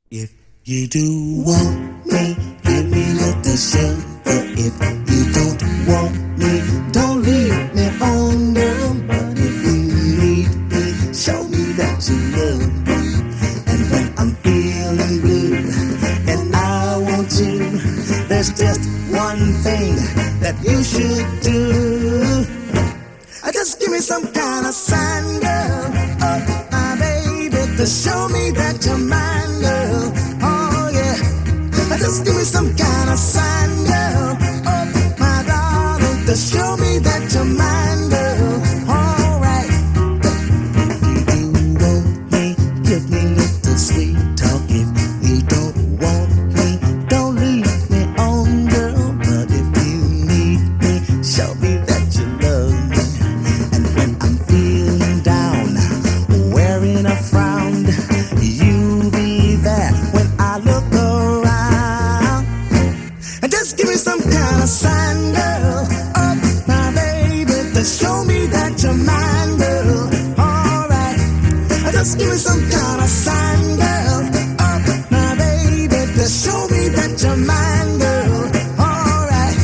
If you do want me, give me little sugar. If you don't want me, don't leave me on, girl. But if you need me, show me that you love me. And when I'm feeling blue and I want you, there's just one thing that you should do. Just give me some kind of sign, girl. Oh, my baby, to show me that you're mine, girl. Oh, yeah. Just give me some kind of sign, girl. Oh, my darling, to show me that you're mine, girl. All right. If you do want me, give me little sweet talk. If you don't want me, don't leave me on, girl. But if you need me, show me that you love me. When I'm feeling down, wearing a frown, you be there when I look around. And just give me some kind of sign, girl. Oh, my baby, to show me that you're mine, girl. All right. Just give me some kind of sign, girl. Oh, my baby, to show me that you're mine, girl. All right.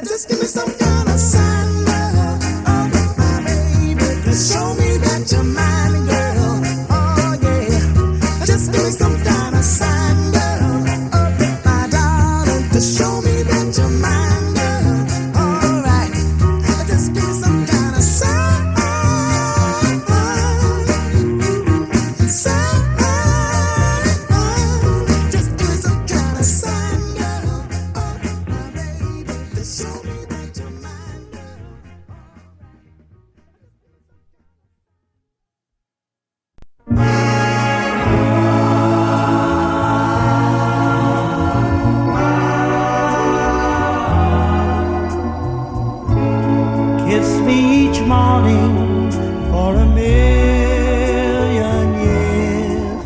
Just give me some kind of sign, girl. Oh, my baby, to show me that you're mine, girl. Oh, yeah. Just give me some kind of sign, girl. Oh, my darling, to show me that you're mine, girl. All right. Just give me some kind of sign. Sign. Just give me some kind of sign, girl. Oh, my baby, to show me that you're mine, girl. Kiss me each morning for a million years.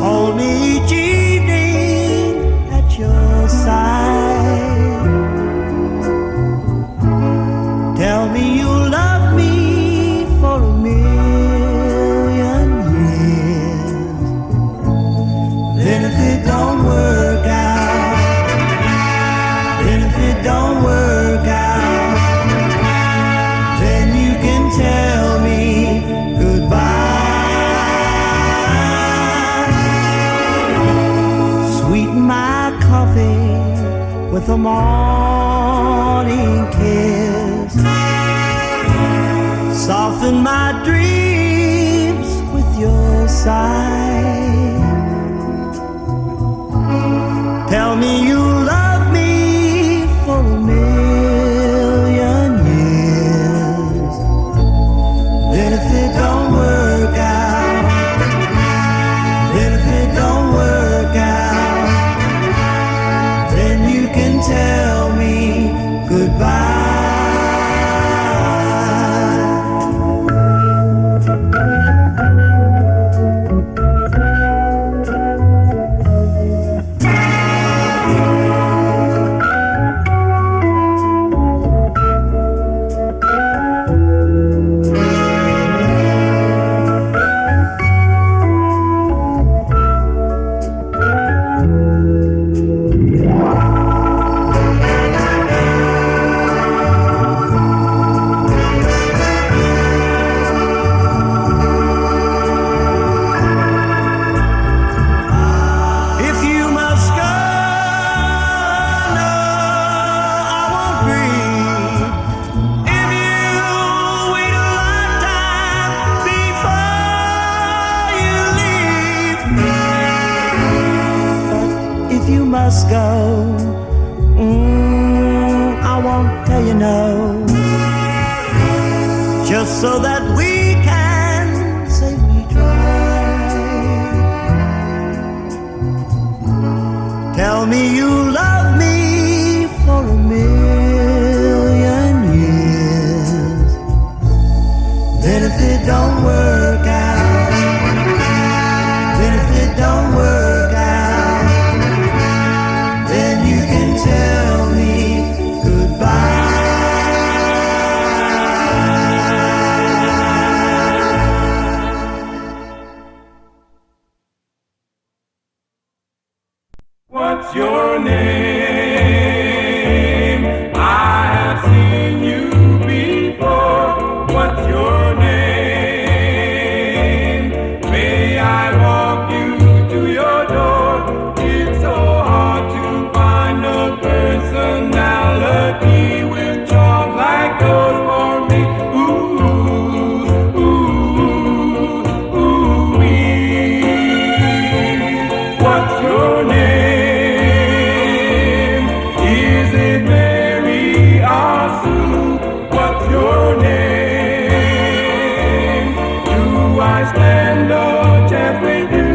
Hold me each evening at your side. Tell me you love me for a million years. Then if it don't work out, then if it don't work out, then you can tell me goodbye. Sweeten my coffee with a morning kiss. Soften my dreams with your sigh. Tell me you love me for a million years. Then if it don't work out, then if it don't work out, then you can tell me goodbye. If you must go, no, I won't grieve. If you wait a lifetime before you leave. But if you must go, I won't tell you no. Just so that we can say we tried. Tell me you love me for a million don't work out, then if it don't work out, then you can tell me goodbye. What's your name? I have seen you before. What's your name? May I walk you to your door? It's so hard to find a personality with charms like yours for me. Ooh, ooh, ooh, wee. What's your name? Is it Mary or Sue? What's your name? Do I stand a chance with you?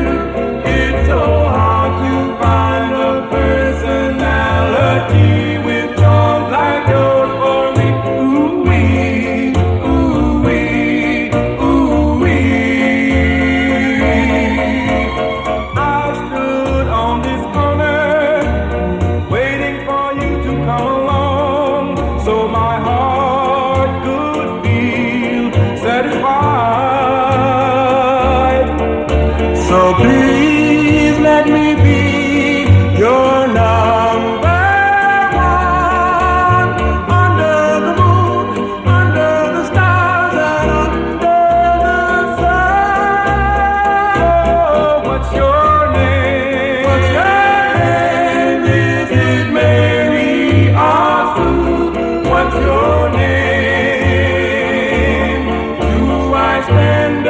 It's so hard to find a personality with charms like yours for me. Ooh-wee, ooh-wee, ooh-wee. I stood on this corner waiting for you to come along so my heart could feel satisfied. So please let me be your number one, under the moon, under the stars, and under the sun. Oh, what's your name? What's your name? Is it Mary or Sue? What's your name? Do I stand a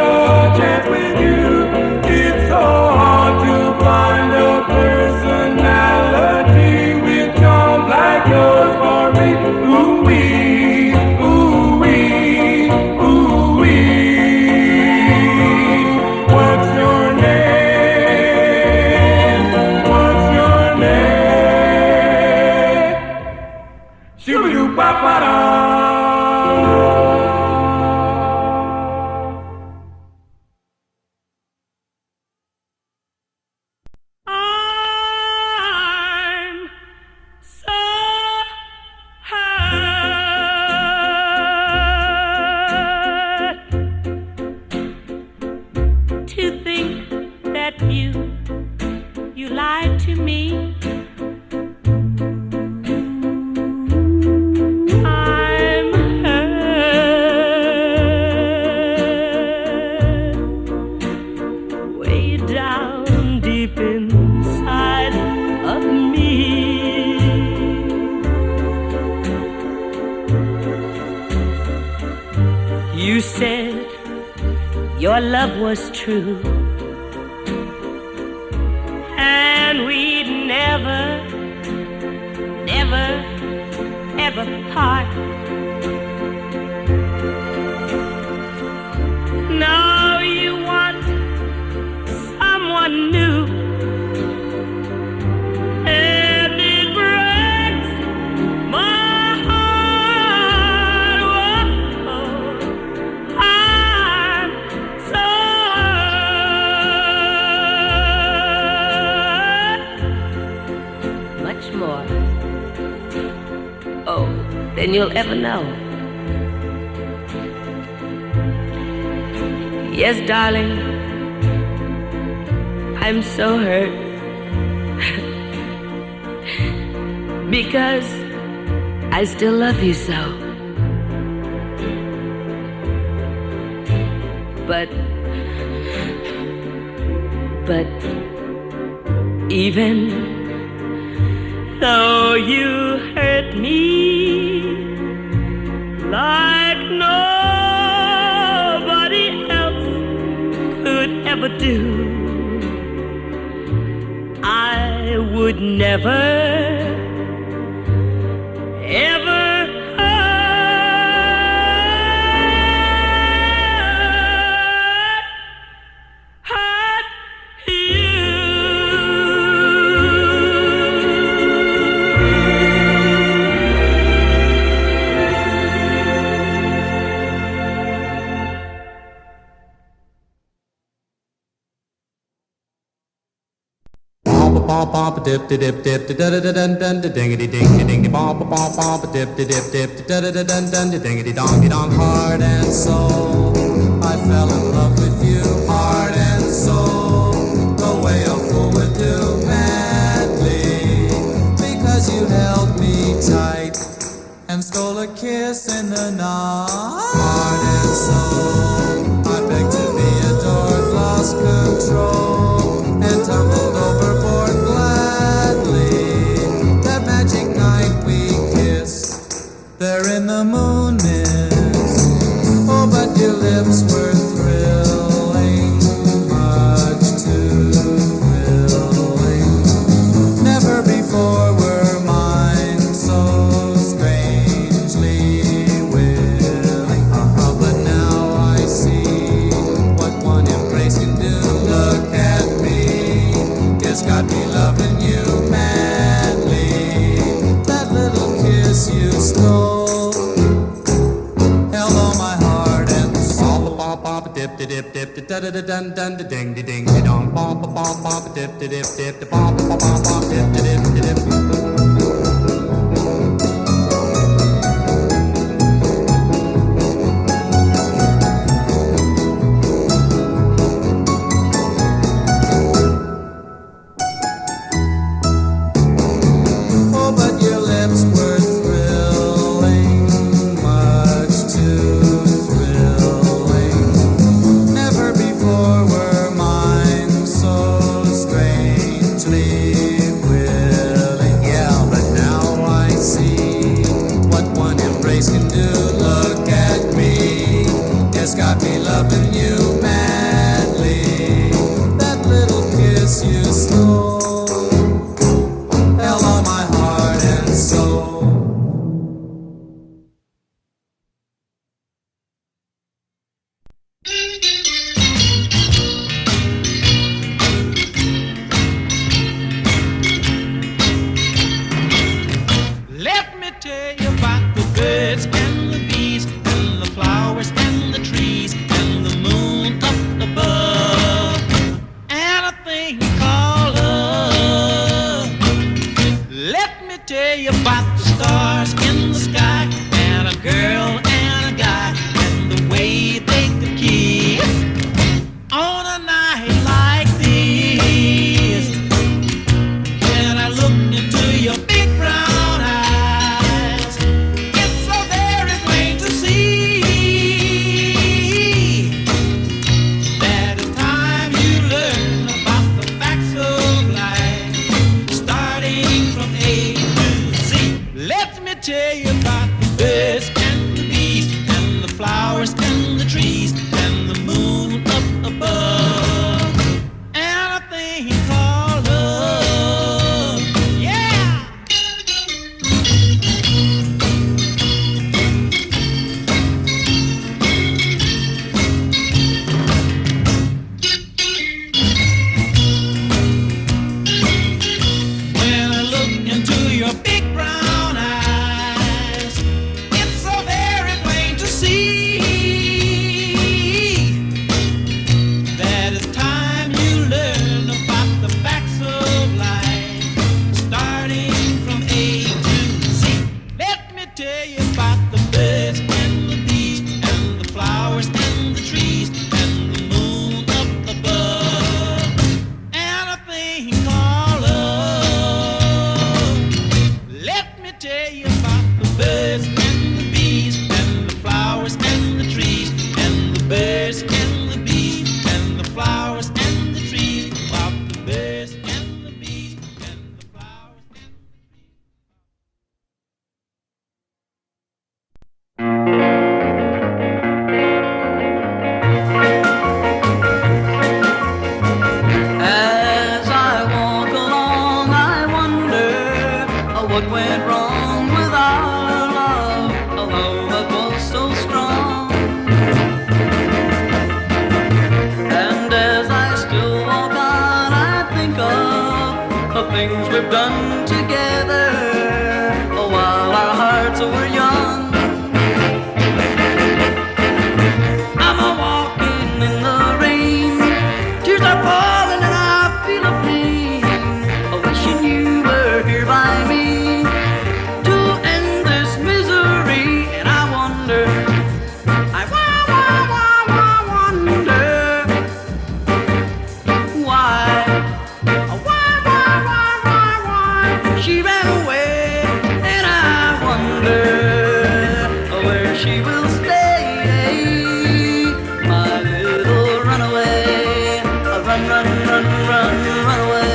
chance with you? It's so hard to find a personality with charms like yours for me. Ooh-wee, ooh-wee, ooh-wee. What's your name? What's your name? Shoo-doo-ba-ba-da. I'm so hurt to think that you lied to me. I'm hurt way down deep inside of me. You said your love was true, and we'd never, never, ever part. Now you want someone new, and it breaks my heart. Whoa, I'm so hurt. Much more, oh, than you'll ever know. Yes, darling, I'm so hurt because I still love you so. But even though you hurt me like nobody else could ever do, I would never, ever hurt you. bop dip dip dip da da da dun dun dingity ding ding bop bop dip dip dip da da da dun dun dingity dong heart and soul. I fell in love with you, heart and soul, the way a fool would do madly, because you held me tight and stole a kiss in the night. Heart and soul, I begged to be adored, lost control, and tumbled overboard gladly. That magic night we kissed, there in the moon mist. Oh, but your lips were thrilling, much too thrilling. Never before were mine so strangely willing. But now I see what one embrace can do. Look at me, it's got me loving you madly. That little kiss you stole held all my heart and soul. Bop bop dip dip dip da da da dun dun ding ding dong. Bop bop bop dip dip dip bop bop bop dip dip dip. Oh, but your lips were thrilling, much too thrilling. Never before were mine so strangely willing. Yeah, but now I see what one embrace can do. Look at me, it's got me loving you madly. That little kiss you stole held all my heart and soul. Let me tell you about the birds and the bees and the flowers and the trees and the moon up above and a thing called love. Let me tell you about the stars in the sky and a girl and a guy and the way they could kiss on a night like this. When I look into your big brown eyes, it's so very plain to see that it's time you learn about the facts of life, starting from A to Z. Let me tell you about the birds and the bees and the flowers and the trees and the moon up above and a thing called love. Yeah! When I look into your big brown eyes, it's so very plain to see that it's time you learn about the facts of life, starting from A to Z. Let me tell you about the birds and the bees and the flowers and the trees and the moon up above and a thing called love. Let me tell you about the birds and the bees and the flowers and the trees and the birds and the bees and the flowers and the trees, about the birds and the bees and the flowers and the trees. As I walk along, I wonder what went wrong with our love, a love that was so strong. And as I still walk on, I think of the things we've done together while our hearts were young. I'm a walking in the rain, tears are falling and I feel a pain. she ran away, and I wonder where she will stay. My little runaway, run, run, run, run, run away.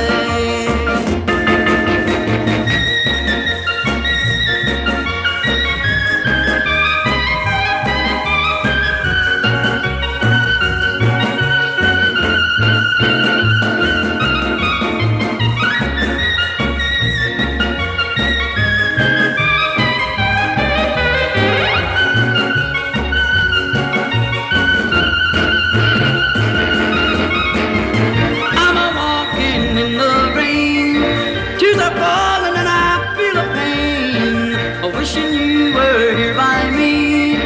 Wishing you were here by me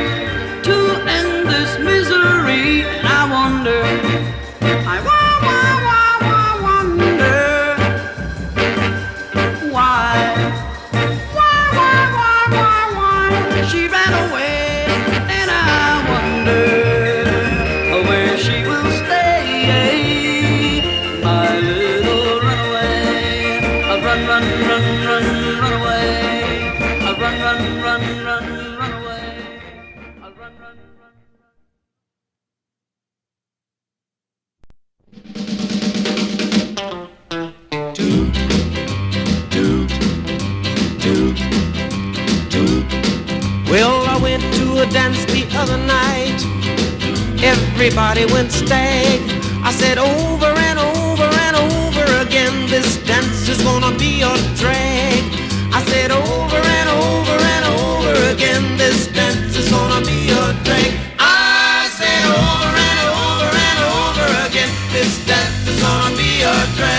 to end this misery. And I wonder, wonder why she ran away, and I wonder where she will stay. My little runaway, run, run, run, run, run away. Run, run, run, run, run away. I'll run, run, run. Well, I went to a dance the other night. Everybody went stag. I said over and over and over again, this dance is gonna be a drag. I said over and over and over again, this dance is gonna be a drag. I said over and over and over again, this dance is gonna be a drag.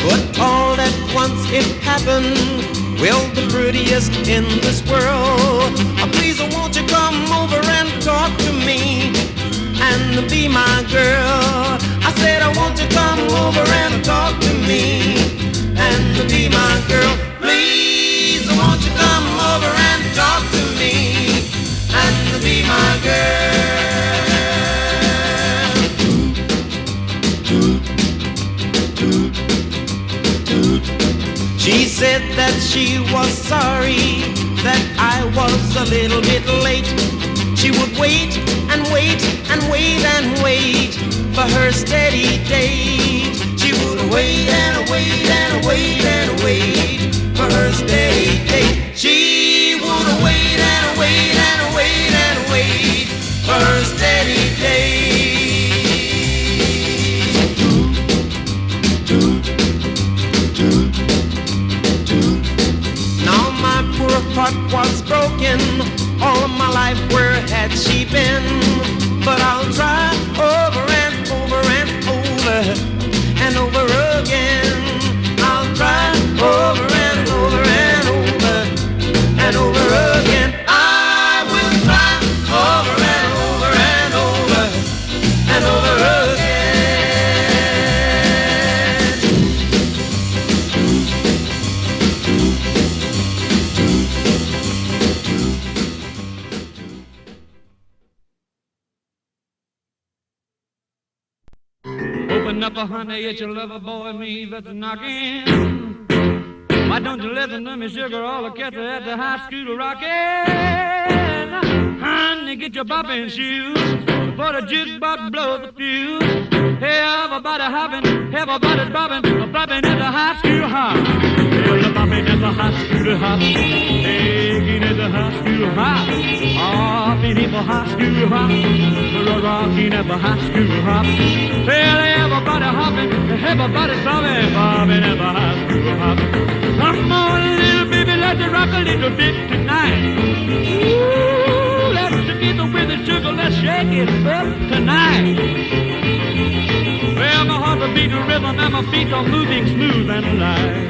But all at once it happened, well, the prettiest in this world. Please, won't you come over and talk to me and be my girl? I said, I want you to come over and talk to me and be my girl. Please, won't you come over and talk to me and be my girl? She said that she was sorry that I was a little bit late. She would wait and wait and wait and wait for her steady date. She would wait and wait and wait and wait for her steady date. She would wait and wait and wait and wait for her steady date. Now my poor heart was broken. All of my life, where had she been? But I'll try over and over and over and over again. I'll try over and over and over and over again. I will try over and over and over and over again. Open up, honey, it's your lover boy, me that's knocking. Why don't you listen to me, sugar, all the cats at the high school rocking? Honey, get your bopping shoes, for the jukebox blows the fuse. Hey, everybody hopping, everybody's bopping at the high school hop. Well, the bopping at the high school hop, taking at the high school hop. Hopping at the high school hop, rocking at the high school hop. Well, everybody hopping, everybody's bopping at the high school hop. Come on, little baby, let's rock a little bit tonight. Ooh, let's get with the sugar, let's shake it up tonight. Well, my heart will beat the rhythm and my feet are moving smooth and light.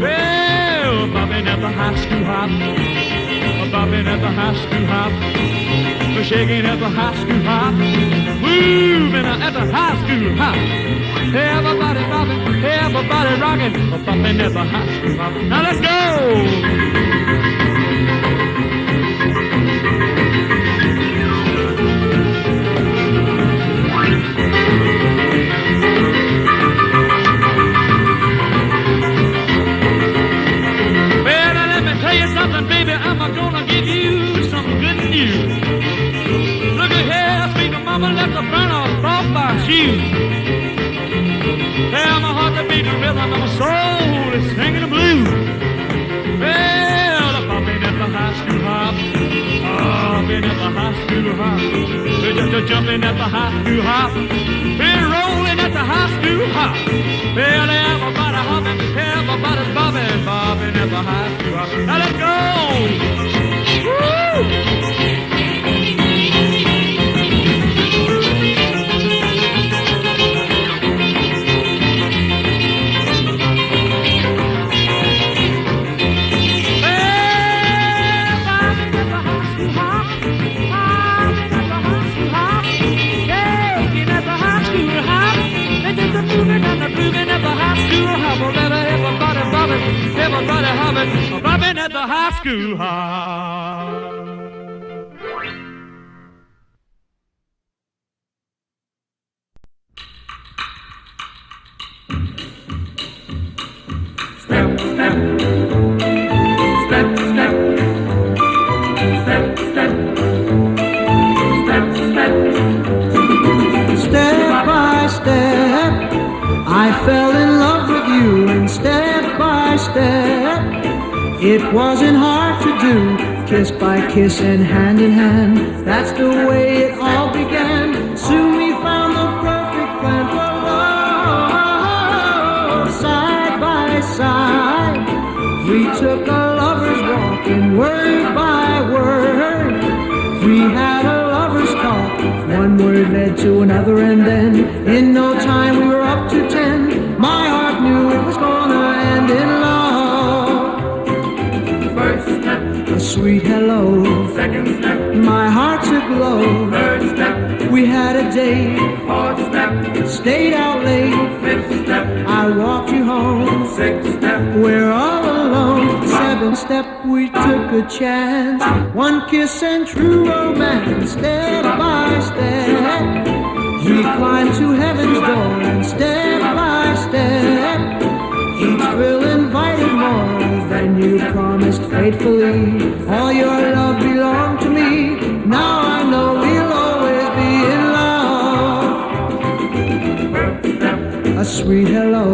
Well, bopping at the high school hop, bopping at the high school hop, shaking at the high school hop, moving at the high school hop. Everybody bopping, everybody rocking, bopping at the high school hop. Now let's go! woman left the front off my shoes. Well, my heart that beats the rhythm and my soul is singing the blues. Well, I've been at the high school hop. I've been at the high school hop. Just jumping at the high school hop. Been rolling at the high school hop. Well, everybody hopping, everybody's bobbing, bobbing at the high school hop. Now let's go! Woo! Everybody hopping, bobbing at the high school hop. Step, step, step, step, step, step, step, step. Step by step, I fell in love with you, and step by step, it wasn't hard to do. Kiss by kiss and hand in hand, that's the way it all began. Soon we found the perfect plan for love. Side by side, we took a lover's walk, and word by word, we had a lover's talk. One word led to another, and then in no time we were up to 10. My heart knew it was gonna end in love. First step, A sweet hello, second step, my heart's aglow. third step, We had a date, fourth step, stayed out late. fifth step, I walked you home, sixth step, we're all alone. Seventh step, we took a chance. One kiss and true romance. Step by step, we climbed to heaven's door, and step by step, each thrill invited more than you promised faithfully. All your love belonged to me. Now I know we'll always be in love. first step, A sweet hello,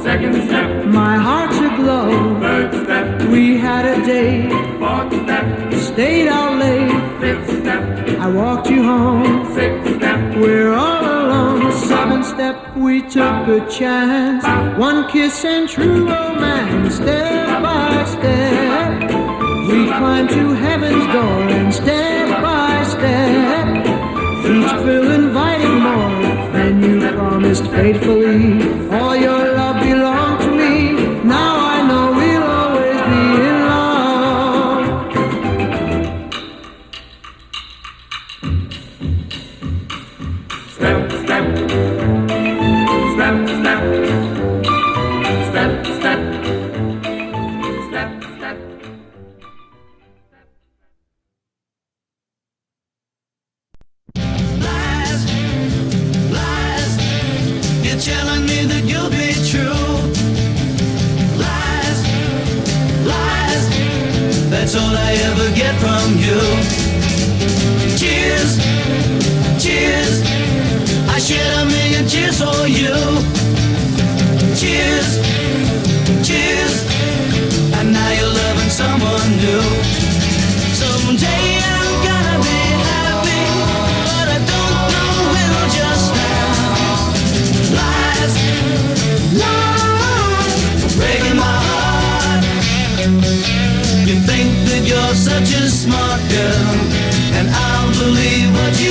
second step, my heart's aglow. third step, We had a date, fourth step, stayed out late. fifth step, I walked you home, sixth step, we're all alone. Seventh step, we took a chance. One kiss and true romance. Step by step, we climbed to heaven's door, and step by step, each thrill invited more than you promised faithfully. All your love belonged to me. Now I know we'll always be in love. step, step, step, step, step, step, step, step. Lies, lies, you're telling me that you'll be true. Lies, lies, that's all I ever get from you. Cheers, cheers, I shed a million tears for you. Cheers, cheers, and now you're loving someone new. Someday I'm gonna be happy, but I don't know when just now. Lies, lies, breaking my heart. You think that you're such a smart girl, and I'll believe what you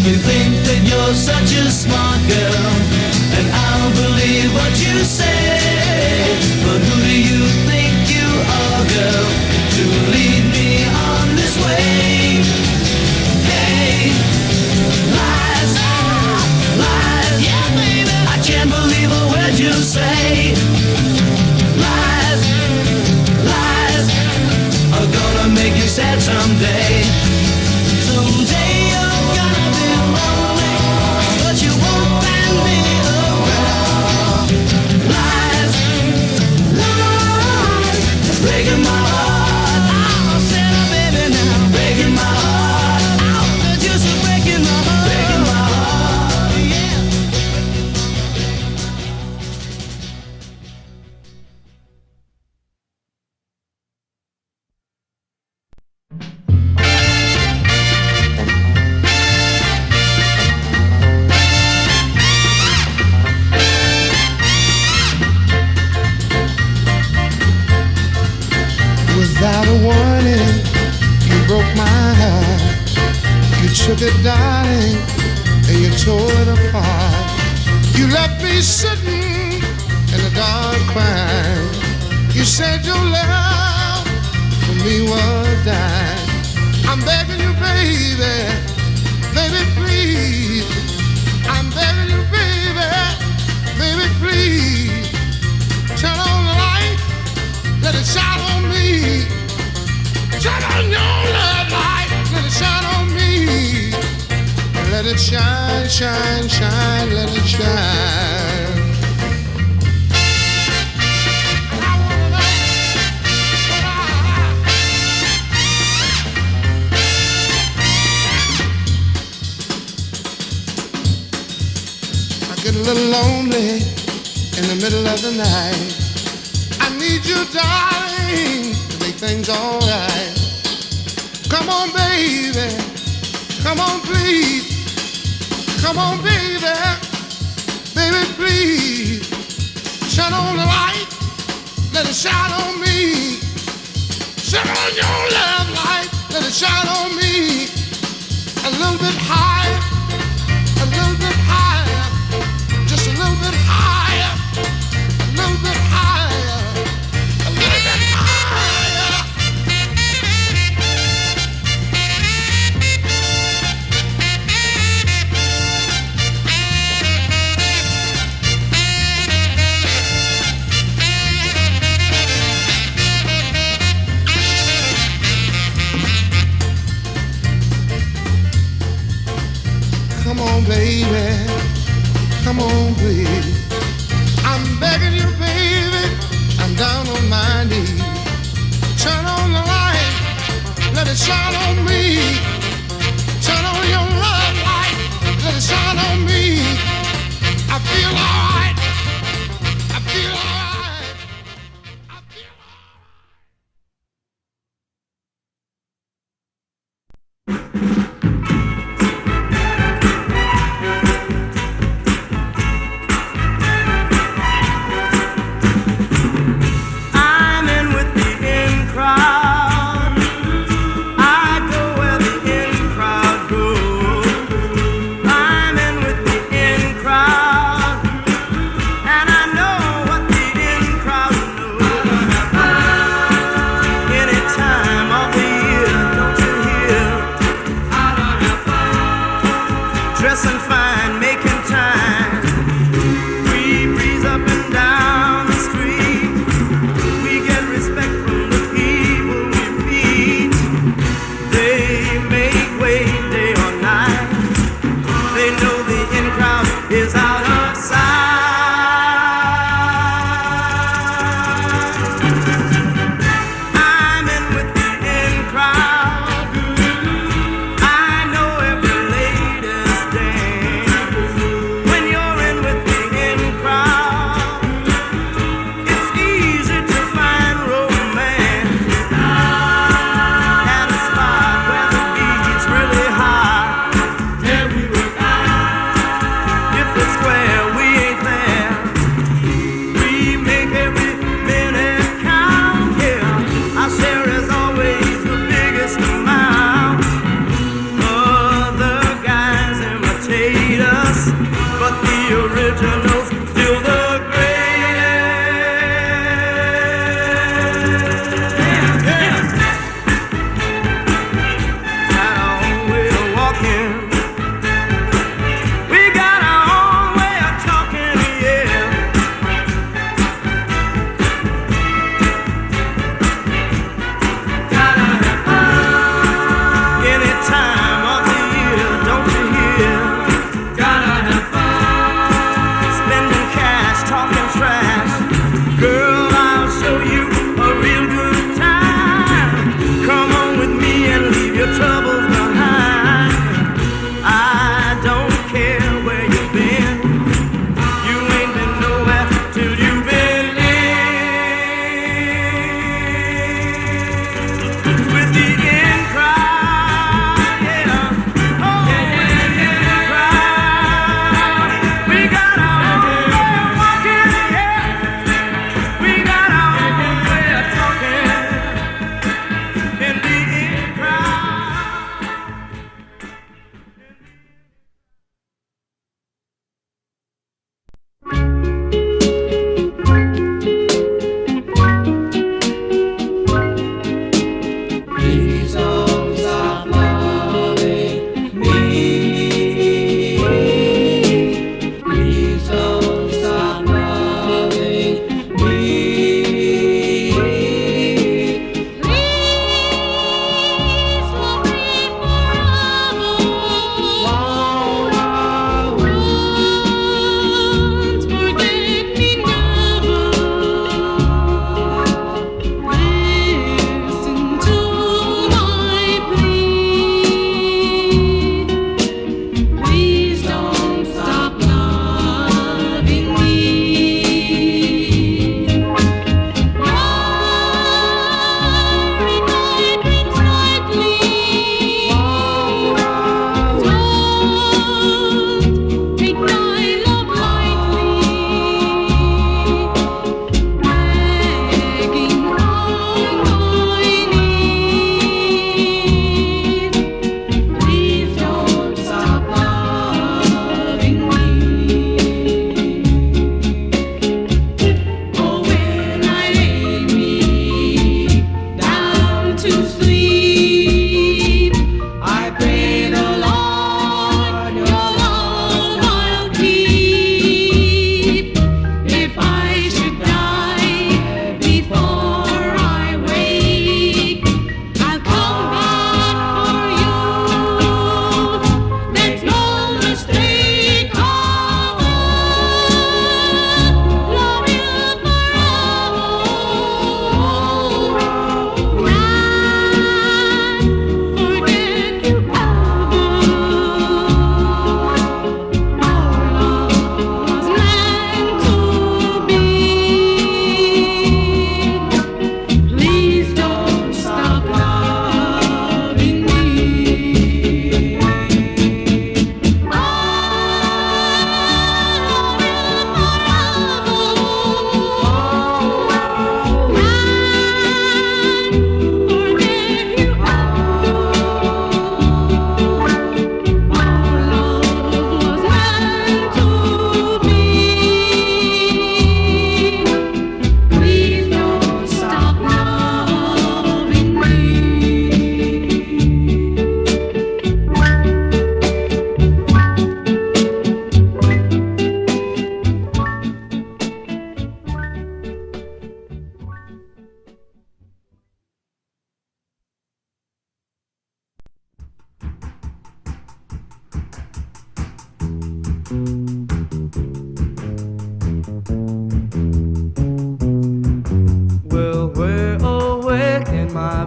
You think that you're such a smart girl, and I'll believe what you say. But who do you think you are, girl, to lead me on this way? Hey, lies, lies, yeah, baby. I can't believe a word you say. Lies, lies are gonna make you sad someday. Someday you're gonna be lonely, but you won't find me around. Lies, lies, breaking my heart. Oh, Santa baby now, breaking my heart. Oh, they're just breaking my heart, breaking my heart, yeah. Without a warning, you broke my heart. You took it, darling, and you tore it apart. You left me sitting in the dark crying. You said your love for me was dying. I'm begging you, baby, baby, please. I'm begging you, baby, baby, please. Turn on the light, let it shine on me. Turn on your love light, let it shine on me. Let it shine, shine, shine, let it shine. I wanna know I get a little lonely in the middle of the night. I need you, darling, to make things alright. Come on, baby. Come on, please. Come on, baby. Baby, please. Shine on the light. Let it shine on me. Shine on your love light. Let it shine on me. A little bit higher. A little bit higher. Just a little bit higher. A little bit higher. A little bit higher. Come on, baby. Come on, please. I'm begging you, baby. I'm down on my knees. Turn on the light. Let it shine on me. Turn on your love light. Let it shine on me. I feel alright. I feel alright. I feel alright. I'm in with the in crowd. I go where the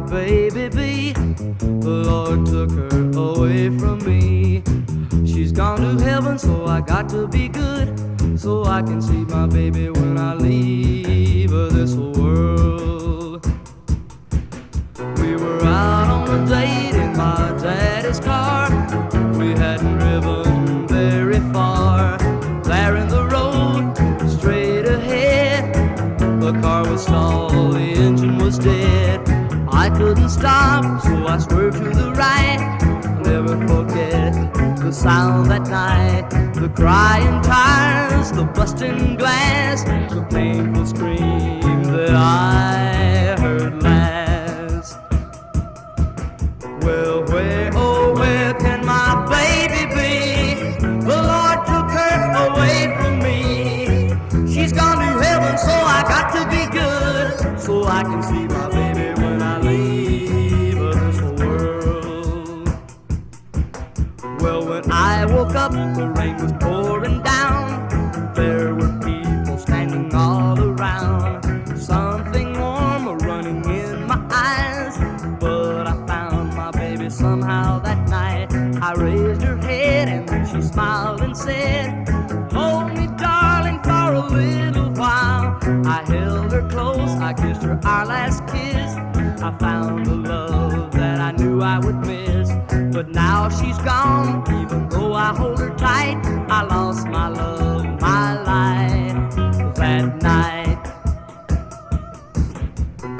baby be. The Lord took her away from me. She's gone to heaven, so I got to be good, so I can see my baby when I leave this world. We were out on a date in my daddy's car. We hadn't driven very far. There in the road, straight ahead, the car was stalled, the engine was dead. I couldn't stop, so I swerved to the right. I'll never forget the sound that night, the crying tires, the busting glass, the painful scream that I heard last. Well, where, oh, where can my baby be? The Lord took her away from me. She's gone to heaven, so I got to be good, so I can see my baby when I leave this world. Well, when I woke up, the rain was pouring down. There were people standing all around. Something warm running in my eyes, but I found my baby somehow that night. I raised her head and then she smiled and said, hold me, darling, for a little while. I held her close, I kissed her our last kiss. I found the love that I knew I would miss. But now she's gone, even though I hold her tight. I lost my love, my life that night.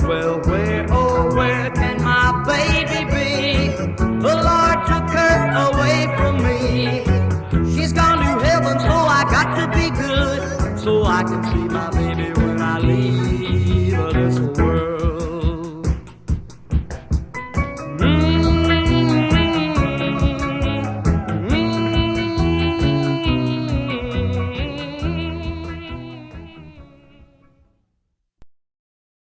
Well, where, oh, where can my baby be? The Lord took her away from me. She's gone to heaven, so I got to be good, so I can see my baby